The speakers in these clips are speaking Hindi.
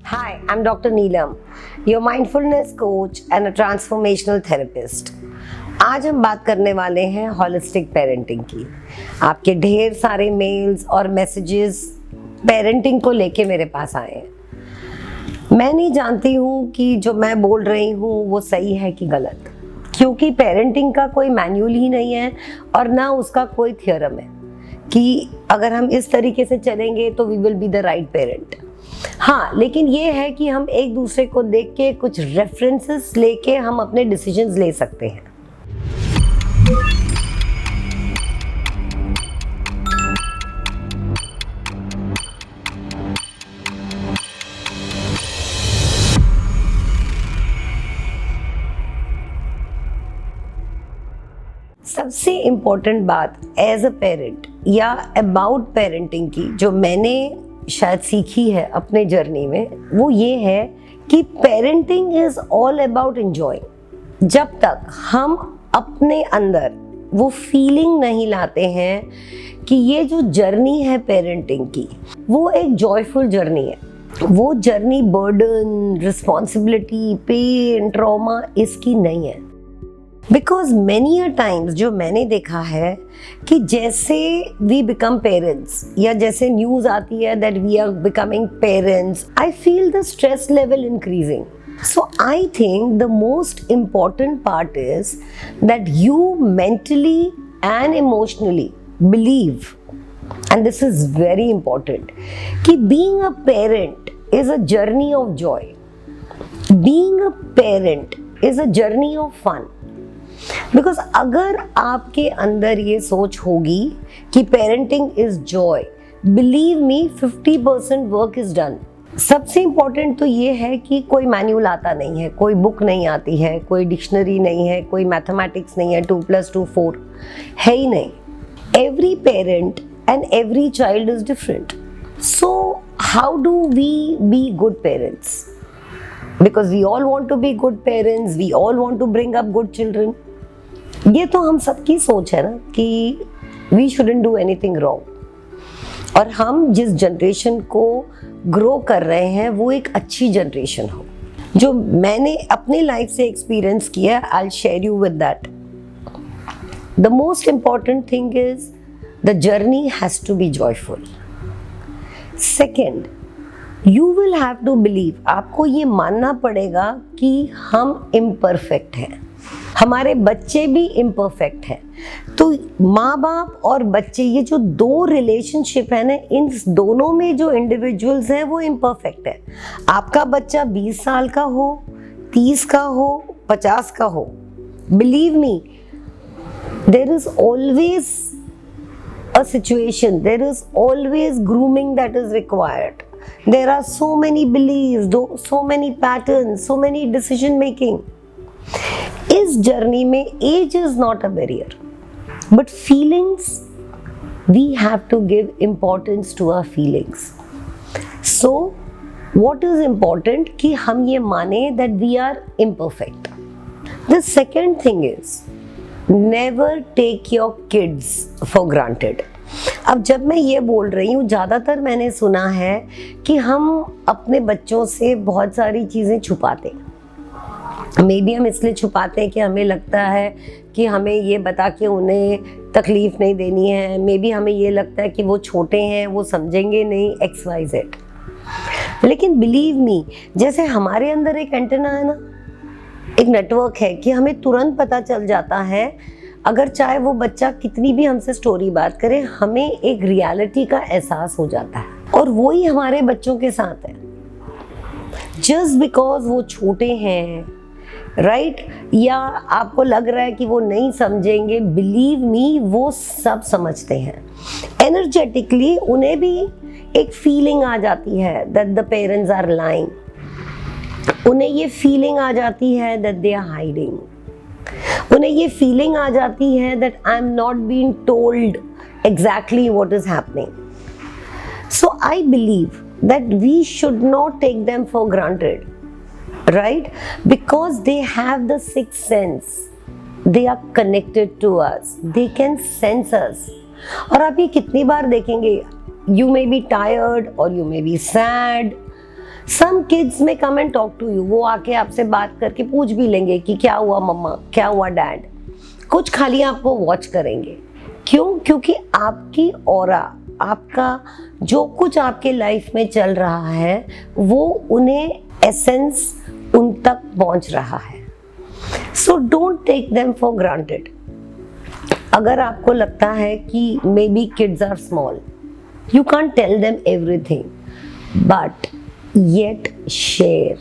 Hi, I'm Dr. Neelam, your mindfulness coach and a transformational therapist. आज हम बात करने वाले हैं होलिस्टिक पेरेंटिंग की। आपके ढेर सारे मेल्स और मैसेजेस पेरेंटिंग को लेके मेरे पास आए हैं। मैं नहीं जानती हूँ कि जो मैं बोल रही हूँ वो सही है कि गलत, क्योंकि पेरेंटिंग का कोई मैनुअल ही नहीं है और ना उसका कोई थियरम है कि अगर हम इस तरीके से चलेंगे तो we will be the right parent. हाँ, लेकिन ये है कि हम एक दूसरे को देख के कुछ रेफरेंसेस लेके हम अपने डिसीजंस ले सकते हैं। सबसे इम्पोर्टेंट बात एज अ पेरेंट या अबाउट पेरेंटिंग की जो मैंने शायद सीखी है अपने जर्नी में, वो ये है कि parenting is all about enjoying. जब तक हम अपने अंदर वो फीलिंग नहीं लाते हैं कि ये जो जर्नी है पेरेंटिंग की वो एक जॉयफुल जर्नी है, वो journey burden, responsibility, pain, trauma इसकी नहीं है। बिकॉज मैनी अ टाइम्स जो मैंने देखा है कि जैसे वी बिकम पेरेंट्स या जैसे न्यूज़ आती है that we are becoming parents, I feel the stress level increasing. So I think the most important part is that you mentally and emotionally believe, and this is very important, कि being a parent is a journey of joy. Being a parent is a journey of fun. Because अगर आपके अंदर ये सोच होगी कि parenting is Joy, believe me 50% work is done. सबसे इम्पोर्टेंट तो ये है कि कोई मैनुअल आता नहीं है, कोई बुक नहीं आती है, कोई डिक्शनरी नहीं है, कोई मैथमेटिक्स नहीं है, 2+2 4 है ही नहीं. Every parent and every child is different. So how do we be good parents? Because we all want to be good parents, we all want to bring up good children. ये तो हम सबकी सोच है ना कि we shouldn't do anything wrong. और हम जिस जनरेशन को ग्रो कर रहे हैं वो एक अच्छी जनरेशन हो. जो मैंने अपनी लाइफ से एक्सपीरियंस किया, I will share you with that. The most important thing is the journey has to be joyful. Second, you will have to believe, आपको ये मानना पड़ेगा कि हम इम्परफेक्ट हैं, हमारे बच्चे भी इम्परफेक्ट हैं. तो माँ बाप और बच्चे, ये जो दो रिलेशनशिप है ना, इन दोनों में जो इंडिविजुअल्स हैं वो इम्परफेक्ट है. आपका बच्चा 20 साल का हो, 30 का हो, 50 का हो, believe me, there is always a situation, there is always grooming that is required. There are so many beliefs, so many patterns, so many decision making. इस जर्नी में age is not a barrier, but feelings, we have to give importance to our feelings. So what is important कि हम ये माने that we are imperfect. The second thing is never take your kids for granted. अब जब मैं ये बोल रही हूँ, ज़्यादातर मैंने सुना है कि हम अपने बच्चों से बहुत सारी चीज़ें छुपाते हैं. मे बी हम इसलिए छुपाते हैं कि हमें लगता है कि हमें ये बता के उन्हें तकलीफ़ नहीं देनी है. मे बी हमें ये लगता है कि वो छोटे हैं, वो समझेंगे नहीं, XYZ. लेकिन बिलीव मी, जैसे हमारे अंदर एक एंटेना है ना, एक नेटवर्क है कि हमें तुरंत पता चल जाता है, अगर चाहे वो बच्चा कितनी भी हमसे स्टोरी बात करे, हमें एक रियलिटी का एहसास हो जाता है. और वही हमारे बच्चों के साथ है. जस्ट बिकॉज वो छोटे हैं, राइट, या आपको लग रहा है कि वो नहीं समझेंगे, बिलीव मी, वो सब समझते हैं. एनर्जेटिकली उन्हें भी एक फीलिंग आ जाती है that the parents are lying. उन्हें ये फीलिंग आ जाती है दैट दे आर हाइडिंग. उन्हें ये फीलिंग आ जाती है that I am not being told exactly what is happening. So I believe that we should not take them for granted, right? Because they have the sixth sense. They are connected to us. They can sense us. और आप ये कितनी बार देखेंगे, you may be tired or you may be sad, some kids में come and talk to you, वो आके आपसे बात करके पूछ भी लेंगे कि क्या हुआ मम्मा, क्या हुआ डैड। कुछ खाली आपको वॉच करेंगे। क्यों? क्योंकि आपकी ऑरा, आपका जो कुछ आपके लाइफ में चल रहा है वो उन्हें एसेंस उन तक पहुंच रहा है। So don't take them for granted. अगर आपको लगता है कि maybe kids are small, you can't tell them everything, but yet share.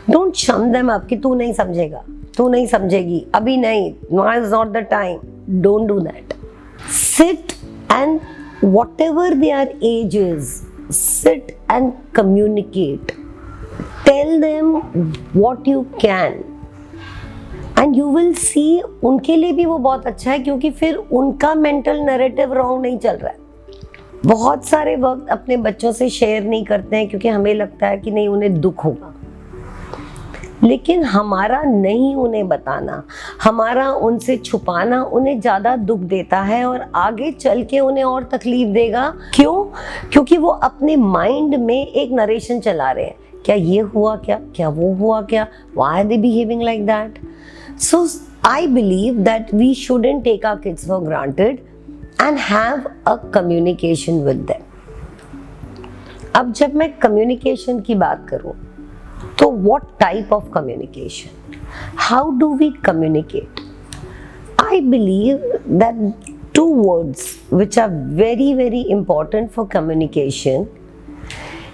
Don't shut them up कि तू नहीं समझेगा, तू नहीं समझेगी, अभी नहीं, now is not the time. Don't do that. Sit and whatever their age is, sit and communicate. Tell them what you can and you will see उनके लिए भी वो बहुत अच्छा है, क्योंकि फिर उनका मेंटल नैरेटिव रॉन्ग नहीं चल रहा है। बहुत सारे वक्त अपने बच्चों से शेयर नहीं करते हैं क्योंकि हमें लगता है कि नहीं उन्हें दुख होगा, लेकिन हमारा नहीं उन्हें बताना, हमारा उनसे छुपाना उन्हें ज़्यादा दुख देता है और आगे चल के उन्हें और तकलीफ देगा। क्यों? क्योंकि वो अपने माइंड में एक नरेशन चला रहे हैं, क्या ये हुआ, क्या वो हुआ, क्या, why are they behaving like that? So I believe that we shouldn't take our kids for granted and have a communication with them. अब जब मैं कम्युनिकेशन की बात करूँ तो what type of communication? How do we communicate? I believe that two words which are very, very important for communication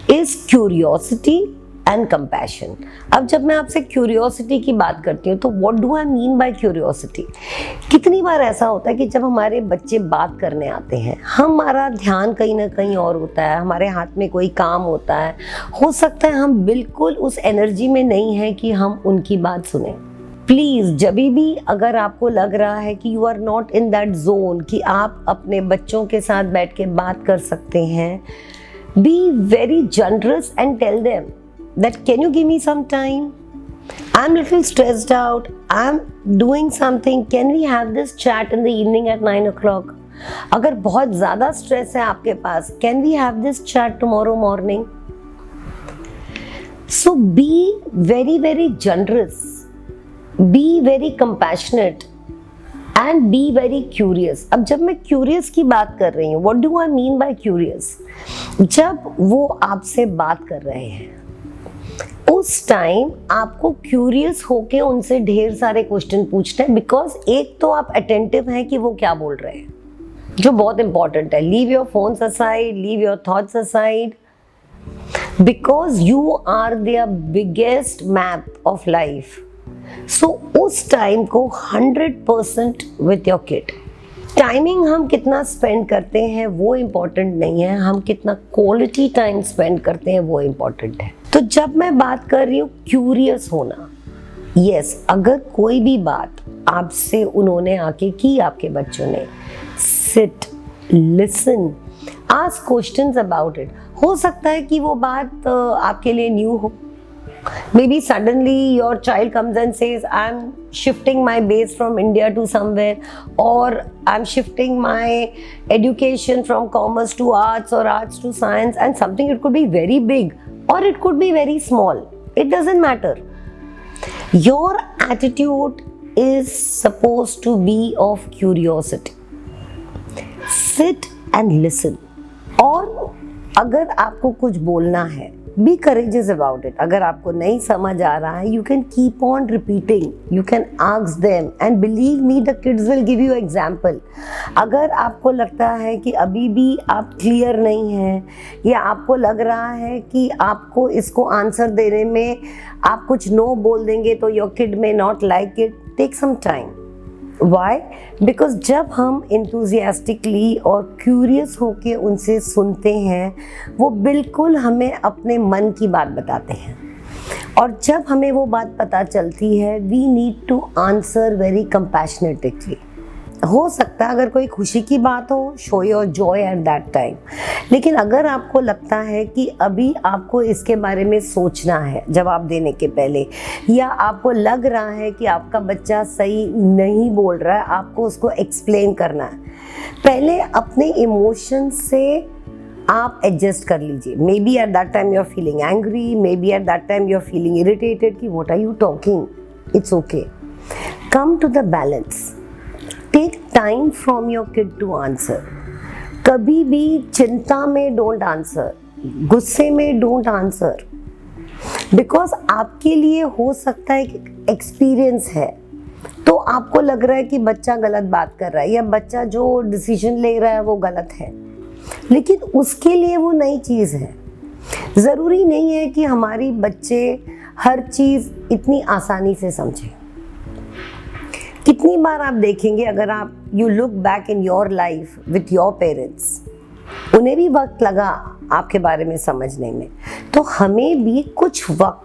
is curiosity and compassion. अब जब मैं आपसे क्यूरियोसिटी की बात करती हूँ तो what do I mean by curiosity? कितनी बार ऐसा होता है कि जब हमारे बच्चे बात करने आते हैं, हमारा ध्यान कहीं ना कहीं और होता है, हमारे हाथ में कोई काम होता है, हो सकता है हम बिल्कुल उस एनर्जी में नहीं हैं कि हम उनकी बात सुने। प्लीज़ जब भी अगर आपको लग रहा है कि you are not in that zone कि आप अपने बच्चों के साथ बैठ के बात कर सकते हैं, be very generous and tell them that can you give me some time? I'm little stressed out. I'm doing something. Can we have this chat in the evening at 9 o'clock? अगर बहुत ज़्यादा स्ट्रेस है आपके पास, can we have this chat tomorrow morning? So be very, very generous. Be very compassionate. And be very curious. अब जब मैं curious की बात कर रही हूँ, what do I mean by curious? जब वो आपसे बात कर रहे हैं उस टाइम आपको क्यूरियस होके उनसे ढेर सारे क्वेश्चन पूछने हैं, बिकॉज एक तो आप अटेंटिव हैं कि वो क्या बोल रहे हैं, जो बहुत इंपॉर्टेंट है। Leave your phones aside, leave your thoughts aside, because you are their biggest map of life. So उस टाइम को 100% विथ योर किड। टाइमिंग हम कितना स्पेंड करते हैं वो इम्पोर्टेंट नहीं है, हम कितना क्वालिटी टाइम स्पेंड करते हैं वो इम्पोर्टेंट है। तो जब मैं बात कर रही हूँ क्यूरियस होना, यस, अगर कोई भी बात आपसे उन्होंने आके की, आपके बच्चों ने, sit, listen, ask questions about it. हो सकता है कि वो बात आपके लिए न्यू हो। Maybe suddenly your child comes and says, I'm shifting my base from India to somewhere, or I'm shifting my education from commerce to arts or arts to science, and something, it could be very big or it could be very small. It doesn't matter. Your attitude is supposed to be of curiosity. Sit and listen. और अगर आपको कुछ बोलना है, बी करेजियस अबाउट इट। अगर आपको नहीं समझ आ रहा है, you can keep on repeating, you can ask them, and believe me the kids will give you example. अगर आपको लगता है कि अभी भी आप क्लियर नहीं हैं, या आपको लग रहा है कि आपको इसको आंसर देने में आप कुछ नो बोल देंगे तो your kid may not like it, take some time. Why? Because जब हम इंथुजियास्टिकली और क्यूरियस होके उनसे सुनते हैं, वो बिल्कुल हमें अपने मन की बात बताते हैं, और जब हमें वो बात पता चलती है, we need to answer very compassionately. हो सकता है अगर कोई खुशी की बात हो, show your joy at that time, लेकिन अगर आपको लगता है कि अभी आपको इसके बारे में सोचना है जवाब देने के पहले, या आपको लग रहा है कि आपका बच्चा सही नहीं बोल रहा है, आपको उसको एक्सप्लेन करना है, पहले अपने इमोशन से आप एडजस्ट कर लीजिए. Maybe at that time you are feeling angry, maybe at that time you are feeling irritated कि what are you talking. It's okay. Come to the balance. Take time from your kid to answer. कभी भी चिंता में डोंट आंसर, गुस्से में डोंट आंसर, बिकॉज आपके लिए हो सकता है कि एक्सपीरियंस है तो आपको लग रहा है कि बच्चा गलत बात कर रहा है या बच्चा जो डिसीजन ले रहा है वो गलत है, लेकिन उसके लिए वो नई चीज़ है. ज़रूरी नहीं है कि हमारी बच्चे हर चीज़ इतनी आसानी से समझें. कितनी बार आप देखेंगे, अगर आप you look back in your life with your parents, उन्हें भी वक्त लगा आपके बारे में समझने में, तो हमें भी कुछ वक्त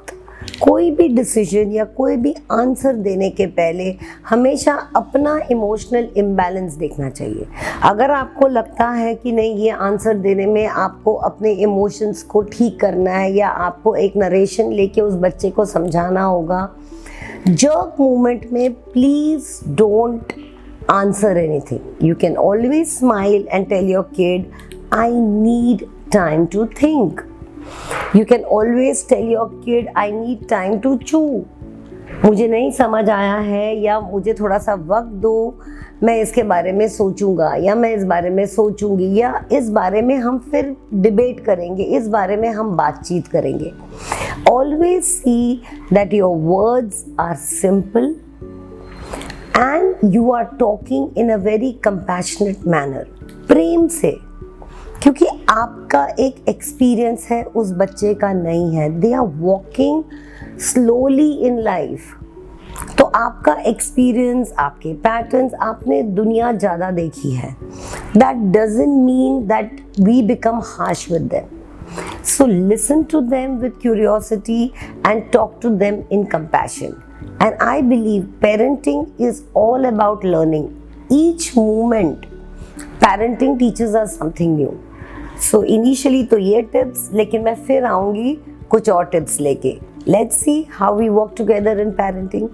कोई भी डिसीजन या कोई भी आंसर देने के पहले हमेशा अपना इमोशनल इम्बैलेंस देखना चाहिए. अगर आपको लगता है कि नहीं, ये आंसर देने में आपको अपने इमोशंस को ठीक करना है या आपको एक नरेशन लेके उस बच्चे को समझाना होगा, जर्क मोमेंट में please don't answer anything. You can always smile and tell your kid, I need time to think. You can always tell your kid, I need time to chew. मुझे नहीं समझ आया है या मुझे थोड़ा सा वक्त दो, मैं इसके बारे में सोचूंगा या मैं इस बारे में सोचूंगी या इस बारे में हम फिर डिबेट करेंगे, इस बारे में हम बातचीत करेंगे. Always see that your words are simple and you are talking in a very compassionate manner. प्रेम से, क्योंकि आपका एक एक्सपीरियंस है, उस बच्चे का नहीं है. They are walking slowly in life. तो आपका एक्सपीरियंस, आपके पैटर्न्स, आपने दुनिया ज़्यादा देखी है. That doesn't mean that we become harsh with them. So listen to them with curiosity and talk to them in compassion. And I believe parenting is all about learning. Each moment parenting teachers are something new. So initially तो ये टिप्स, लेकिन मैं फिर आऊँगी कुछ और टिप्स लेके. Let's see how we work together in parenting.